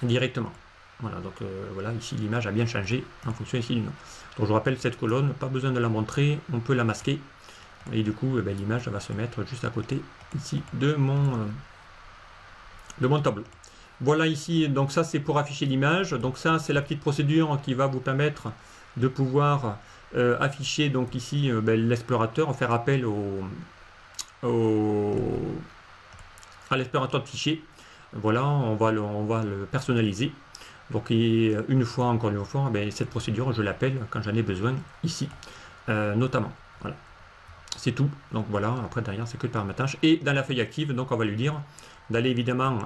directement. Voilà, donc voilà, ici l'image a bien changé en fonction ici du nom. Donc je rappelle cette colonne, pas besoin de la montrer, on peut la masquer. Et du coup, l'image va se mettre juste à côté ici de mon tableau. Voilà ici, donc ça c'est pour afficher l'image. Donc ça c'est la petite procédure qui va vous permettre de pouvoir afficher donc ici l'explorateur, faire appel à l'explorateur de fichiers. Voilà, on va le personnaliser. Donc une fois, encore une fois, cette procédure, je l'appelle quand j'en ai besoin ici, notamment. Voilà, c'est tout. Donc voilà, après derrière, c'est que le paramétrage. Et dans la feuille active, donc on va lui dire d'aller évidemment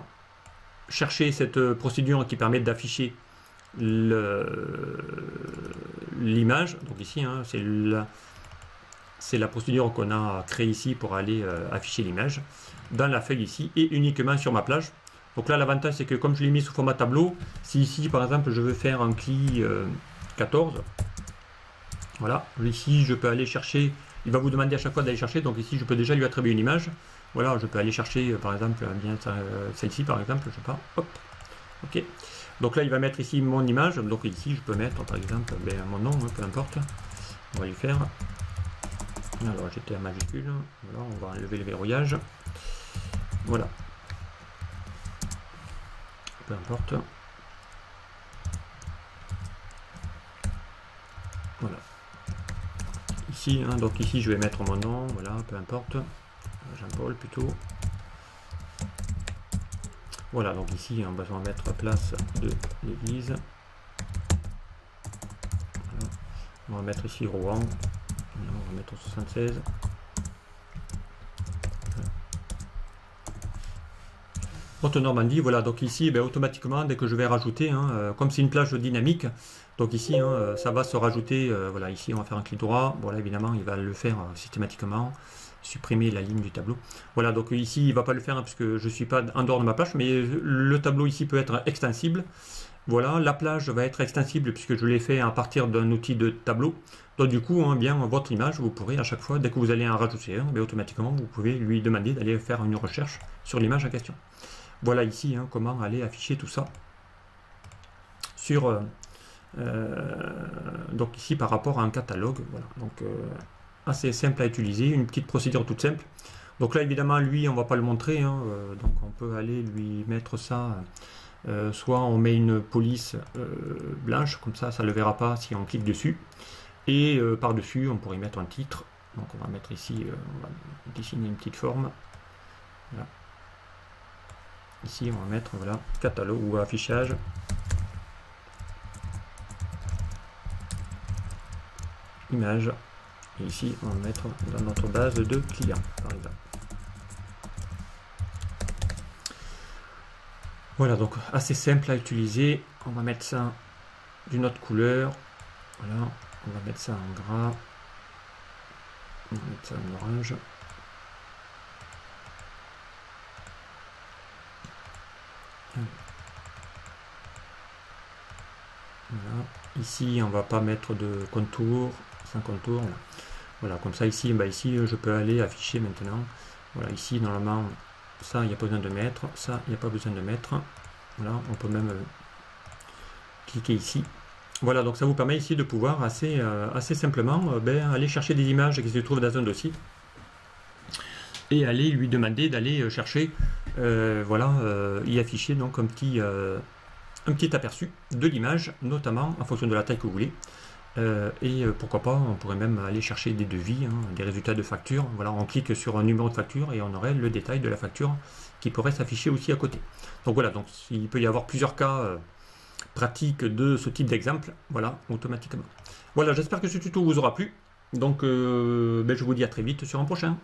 chercher cette procédure qui permet d'afficher l'image. Donc ici, hein, c'est la procédure qu'on a créée ici pour aller afficher l'image dans la feuille ici et uniquement sur ma plage. Donc là, l'avantage, c'est que comme je l'ai mis sous format tableau, si ici, par exemple, je veux faire un CLI 14, voilà, ici, je peux aller chercher, il va vous demander à chaque fois d'aller chercher, donc ici, je peux déjà lui attribuer une image. Voilà, je peux aller chercher, par exemple, bien celle-ci, par exemple, je sais pas, hop, ok. Donc là, il va mettre ici mon image, donc ici, je peux mettre, par exemple, mon nom, hein, peu importe, on va lui faire, alors, j'étais à majuscule, voilà, on va enlever le verrouillage, voilà. Peu importe. Voilà. Ici, hein, donc ici, je vais mettre mon nom, voilà, peu importe. Jean-Paul plutôt. Voilà, donc ici, on va mettre place de l'église. Voilà. On va mettre ici Rouen. On va mettre 76. Haute-Normandie, voilà, donc ici, automatiquement, dès que je vais rajouter, hein, comme c'est une plage dynamique, donc ici, hein, ça va se rajouter, voilà, ici, on va faire un clic droit, voilà, évidemment, il va le faire systématiquement, supprimer la ligne du tableau. Voilà, donc ici, il ne va pas le faire, hein, puisque je ne suis pas en dehors de ma plage, mais le tableau ici peut être extensible. Voilà, la plage va être extensible, puisque je l'ai fait à partir d'un outil de tableau. Donc du coup, hein, bien, votre image, vous pourrez à chaque fois, dès que vous allez en rajouter un, automatiquement, vous pouvez lui demander d'aller faire une recherche sur l'image en question. Voilà ici, hein, comment aller afficher tout ça sur donc ici par rapport à un catalogue. Voilà, donc assez simple à utiliser, une petite procédure toute simple. Donc là évidemment lui on va pas le montrer, hein, donc on peut aller lui mettre ça, soit on met une police blanche, comme ça ne le verra pas si on clique dessus, et par dessus on pourrait mettre un titre. Donc on va mettre ici, on va dessiner une petite forme. Voilà. Ici, on va mettre voilà, catalogue ou affichage. Image. Et ici, on va mettre dans notre base de clients, par exemple. Voilà, donc assez simple à utiliser. On va mettre ça d'une autre couleur. Voilà, on va mettre ça en gras. On va mettre ça en orange. Voilà. Ici, on va pas mettre de contour, sans contour. Voilà, comme ça ici, ici je peux aller afficher maintenant. Voilà, ici normalement, ça il n'y a pas besoin de mettre, ça il n'y a pas besoin de mettre. Voilà, on peut même cliquer ici. Voilà, donc ça vous permet ici de pouvoir assez simplement aller chercher des images qui se trouvent dans un dossier et aller lui demander d'aller chercher, y afficher donc un petit aperçu de l'image, notamment en fonction de la taille que vous voulez. Et pourquoi pas, on pourrait même aller chercher des devis, des résultats de facture. Voilà, on clique sur un numéro de facture et on aurait le détail de la facture qui pourrait s'afficher aussi à côté. Donc voilà, donc il peut y avoir plusieurs cas pratiques de ce type d'exemple, voilà, automatiquement. Voilà, j'espère que ce tuto vous aura plu. Donc je vous dis à très vite sur un prochain.